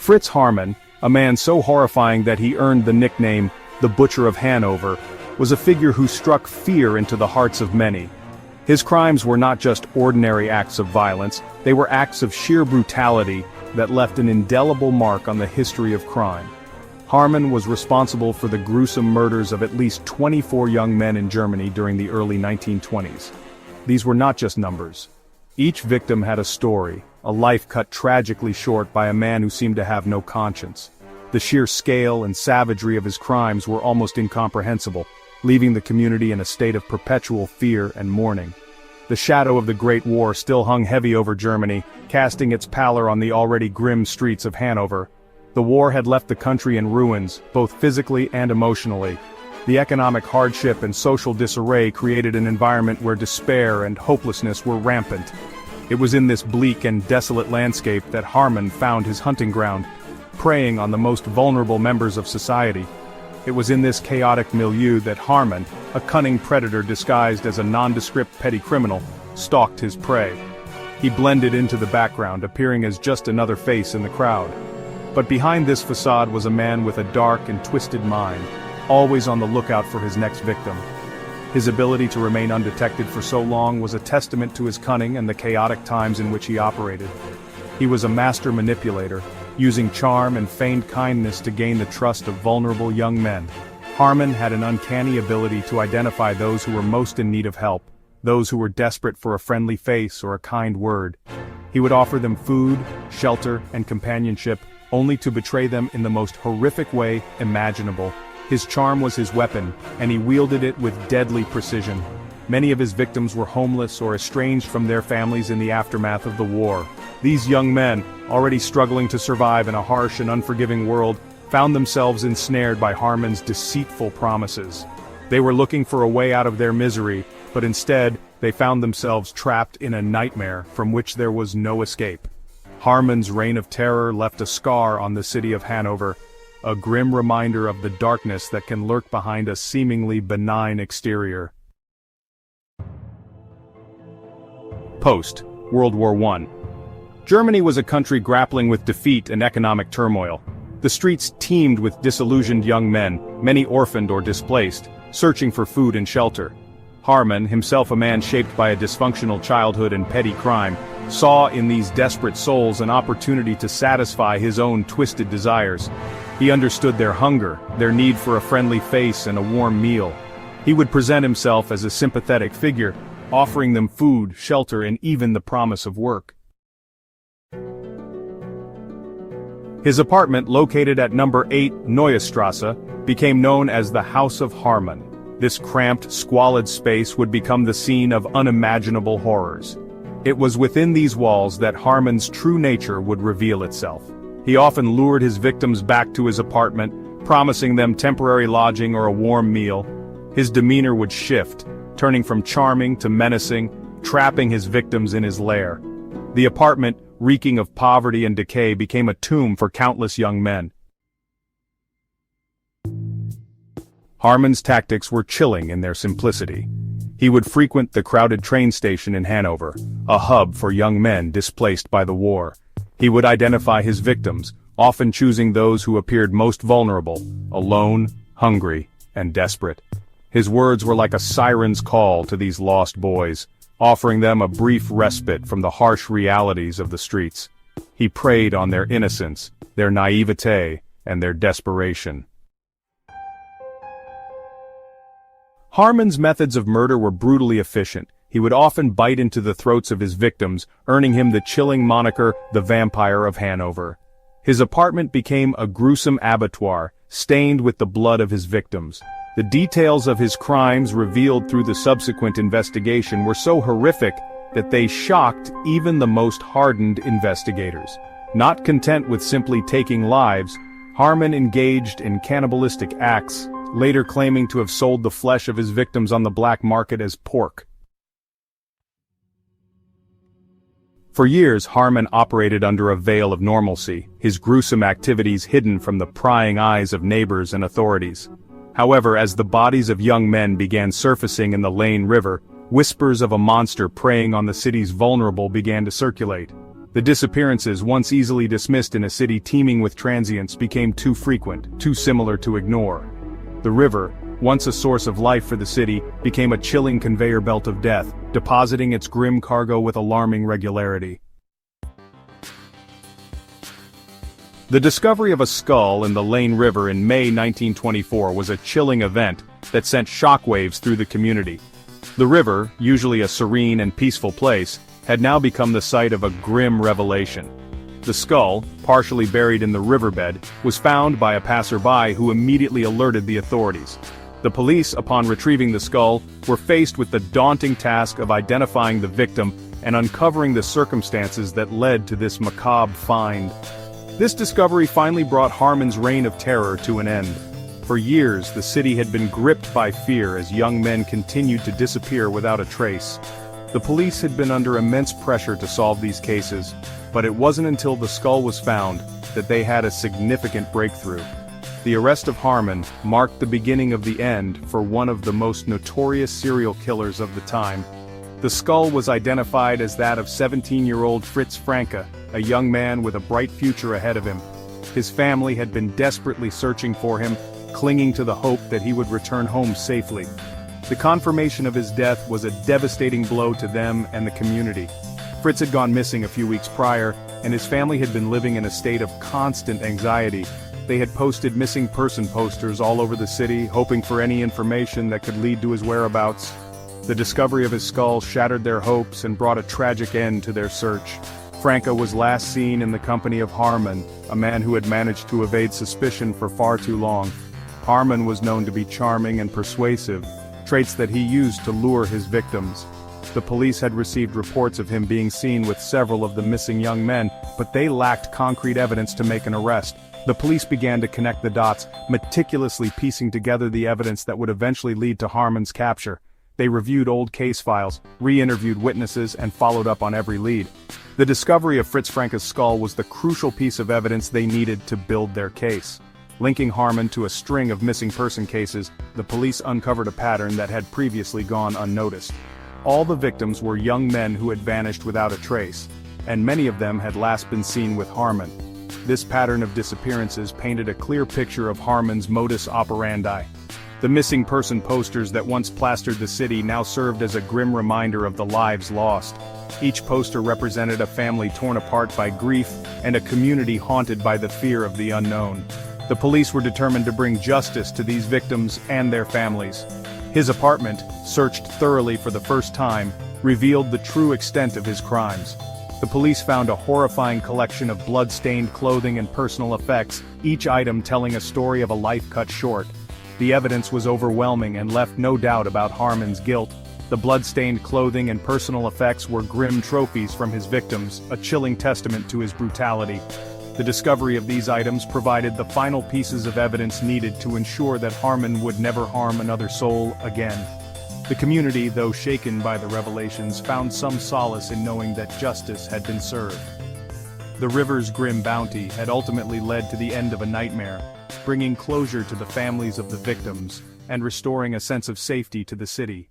Fritz Haarmann, a man so horrifying that he earned the nickname, the Butcher of Hanover, was a figure who struck fear into the hearts of many. His crimes were not just ordinary acts of violence, they were acts of sheer brutality that left an indelible mark on the history of crime. Haarmann was responsible for the gruesome murders of at least 24 young men in Germany during the early 1920s. These were not just numbers. Each victim had a story, a life cut tragically short by a man who seemed to have no conscience. The sheer scale and savagery of his crimes were almost incomprehensible, leaving the community in a state of perpetual fear and mourning. The shadow of the Great War still hung heavy over Germany, casting its pallor on the already grim streets of Hanover. The war had left the country in ruins, both physically and emotionally. The economic hardship and social disarray created an environment where despair and hopelessness were rampant. It was in this bleak and desolate landscape that Haarmann found his hunting ground, preying on the most vulnerable members of society. It was in this chaotic milieu that Haarmann, a cunning predator disguised as a nondescript petty criminal, stalked his prey. He blended into the background, appearing as just another face in the crowd. But behind this facade was a man with a dark and twisted mind, always on the lookout for his next victim. His ability to remain undetected for so long was a testament to his cunning and the chaotic times in which he operated. He was a master manipulator, using charm and feigned kindness to gain the trust of vulnerable young men. Haarmann had an uncanny ability to identify those who were most in need of help, those who were desperate for a friendly face or a kind word. He would offer them food, shelter, and companionship, only to betray them in the most horrific way imaginable. His charm was his weapon, and he wielded it with deadly precision. Many of his victims were homeless or estranged from their families in the aftermath of the war. These young men, already struggling to survive in a harsh and unforgiving world, found themselves ensnared by Haarmann's deceitful promises. They were looking for a way out of their misery, but instead, they found themselves trapped in a nightmare from which there was no escape. Haarmann's reign of terror left a scar on the city of Hanover, a grim reminder of the darkness that can lurk behind a seemingly benign exterior. Post-World War I. Germany was a country grappling with defeat and economic turmoil. The streets teemed with disillusioned young men, many orphaned or displaced, searching for food and shelter. Haarmann, himself a man shaped by a dysfunctional childhood and petty crime, saw in these desperate souls an opportunity to satisfy his own twisted desires. He understood their hunger, their need for a friendly face and a warm meal. He would present himself as a sympathetic figure, offering them food, shelter, and even the promise of work. His apartment, located at number 8 Neue Strasse, became known as the House of Haarmann. This cramped, squalid space would become the scene of unimaginable horrors. It was within these walls that Haarmann's true nature would reveal itself. He often lured his victims back to his apartment, promising them temporary lodging or a warm meal. His demeanor would shift, turning from charming to menacing, trapping his victims in his lair. The apartment, reeking of poverty and decay, became a tomb for countless young men. Haarmann's tactics were chilling in their simplicity. He would frequent the crowded train station in Hanover, a hub for young men displaced by the war. He would identify his victims, often choosing those who appeared most vulnerable, alone, hungry, and desperate. His words were like a siren's call to these lost boys, offering them a brief respite from the harsh realities of the streets. He preyed on their innocence, their naivete, and their desperation. Haarmann's methods of murder were brutally efficient. He would often bite into the throats of his victims, earning him the chilling moniker, the Vampire of Hanover. His apartment became a gruesome abattoir, stained with the blood of his victims. The details of his crimes revealed through the subsequent investigation were so horrific that they shocked even the most hardened investigators. Not content with simply taking lives, Haarmann engaged in cannibalistic acts, later claiming to have sold the flesh of his victims on the black market as pork. For years, Haarmann operated under a veil of normalcy, his gruesome activities hidden from the prying eyes of neighbors and authorities. However, as the bodies of young men began surfacing in the Lane River, whispers of a monster preying on the city's vulnerable began to circulate. The disappearances, once easily dismissed in a city teeming with transients, became too frequent, too similar to ignore. The river, once a source of life for the city, became a chilling conveyor belt of death, depositing its grim cargo with alarming regularity. The discovery of a skull in the Lane River in May 1924 was a chilling event that sent shockwaves through the community. The river, usually a serene and peaceful place, had now become the site of a grim revelation. The skull, partially buried in the riverbed, was found by a passerby who immediately alerted the authorities. The police, upon retrieving the skull, were faced with the daunting task of identifying the victim and uncovering the circumstances that led to this macabre find. This discovery finally brought Haarmann's reign of terror to an end. For years, the city had been gripped by fear as young men continued to disappear without a trace. The police had been under immense pressure to solve these cases, but it wasn't until the skull was found that they had a significant breakthrough. The arrest of Haarmann marked the beginning of the end for one of the most notorious serial killers of the time. The skull was identified as that of 17-year-old Fritz Haarmann, a young man with a bright future ahead of him. His family had been desperately searching for him, clinging to the hope that he would return home safely. The confirmation of his death was a devastating blow to them and the community. Fritz had gone missing a few weeks prior, and his family had been living in a state of constant anxiety. They had posted missing person posters all over the city, hoping for any information that could lead to his whereabouts. The discovery of his skull shattered their hopes and brought a tragic end to their search. Franca was last seen in the company of Haarmann, a man who had managed to evade suspicion for far too long. Haarmann was known to be charming and persuasive, traits that he used to lure his victims. The police had received reports of him being seen with several of the missing young men, but they lacked concrete evidence to make an arrest. The police began to connect the dots, meticulously piecing together the evidence that would eventually lead to Haarmann's capture. They reviewed old case files, re-interviewed witnesses, and followed up on every lead. The discovery of Fritz Franca's skull was the crucial piece of evidence they needed to build their case. Linking Haarmann to a string of missing person cases, the police uncovered a pattern that had previously gone unnoticed. All the victims were young men who had vanished without a trace, and many of them had last been seen with Haarmann. This pattern of disappearances painted a clear picture of Haarmann's modus operandi. The missing person posters that once plastered the city now served as a grim reminder of the lives lost. Each poster represented a family torn apart by grief and a community haunted by the fear of the unknown. The police were determined to bring justice to these victims and their families. His apartment, searched thoroughly for the first time, revealed the true extent of his crimes. The police found a horrifying collection of blood-stained clothing and personal effects, each item telling a story of a life cut short. The evidence was overwhelming and left no doubt about Haarmann's guilt. The blood-stained clothing and personal effects were grim trophies from his victims, a chilling testament to his brutality. The discovery of these items provided the final pieces of evidence needed to ensure that Haarmann would never harm another soul again. The community, though shaken by the revelations, found some solace in knowing that justice had been served. The river's grim bounty had ultimately led to the end of a nightmare, bringing closure to the families of the victims and restoring a sense of safety to the city.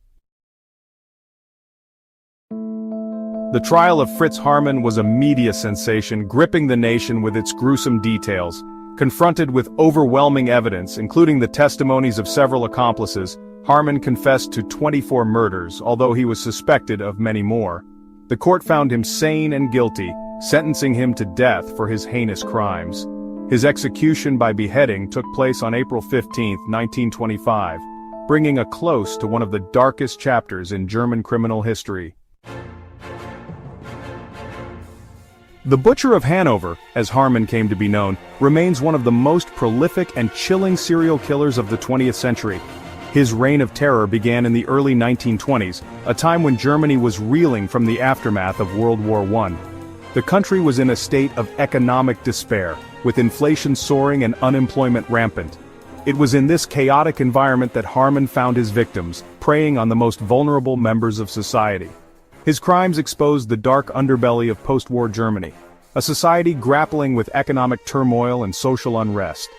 The trial of Fritz Haarmann was a media sensation, gripping the nation with its gruesome details. Confronted with overwhelming evidence, including the testimonies of several accomplices, Haarmann confessed to 24 murders, although he was suspected of many more. The court found him sane and guilty, sentencing him to death for his heinous crimes. His execution by beheading took place on April 15, 1925, bringing a close to one of the darkest chapters in German criminal history. The Butcher of Hanover, as Haarmann came to be known, remains one of the most prolific and chilling serial killers of the 20th century. His reign of terror began in the early 1920s, a time when Germany was reeling from the aftermath of World War I. The country was in a state of economic despair, with inflation soaring and unemployment rampant. It was in this chaotic environment that Haarmann found his victims, preying on the most vulnerable members of society. His crimes exposed the dark underbelly of post-war Germany, a society grappling with economic turmoil and social unrest.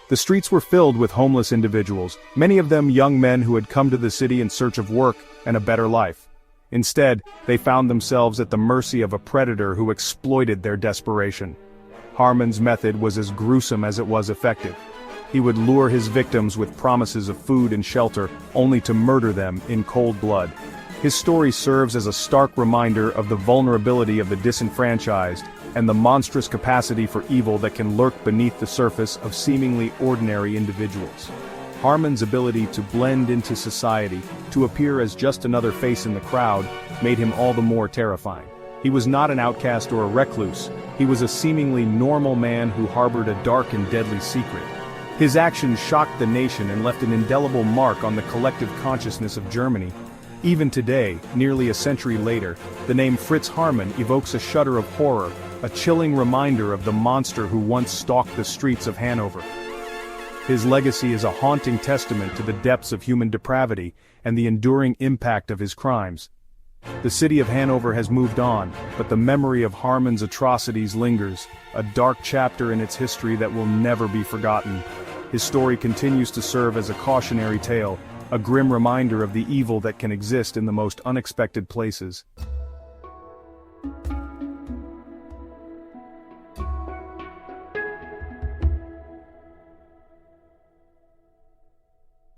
The streets were filled with homeless individuals, many of them young men who had come to the city in search of work and a better life. Instead, they found themselves at the mercy of a predator who exploited their desperation. Haarmann's method was as gruesome as it was effective. He would lure his victims with promises of food and shelter, only to murder them in cold blood. His story serves as a stark reminder of the vulnerability of the disenfranchised, and the monstrous capacity for evil that can lurk beneath the surface of seemingly ordinary individuals. Haarmann's ability to blend into society, to appear as just another face in the crowd, made him all the more terrifying. He was not an outcast or a recluse, he was a seemingly normal man who harbored a dark and deadly secret. His actions shocked the nation and left an indelible mark on the collective consciousness of Germany. Even today, nearly a century later, the name Fritz Haarmann evokes a shudder of horror, a chilling reminder of the monster who once stalked the streets of Hanover. His legacy is a haunting testament to the depths of human depravity and the enduring impact of his crimes. The city of Hanover has moved on, but the memory of Haarmann's atrocities lingers, a dark chapter in its history that will never be forgotten. His story continues to serve as a cautionary tale, a grim reminder of the evil that can exist in the most unexpected places.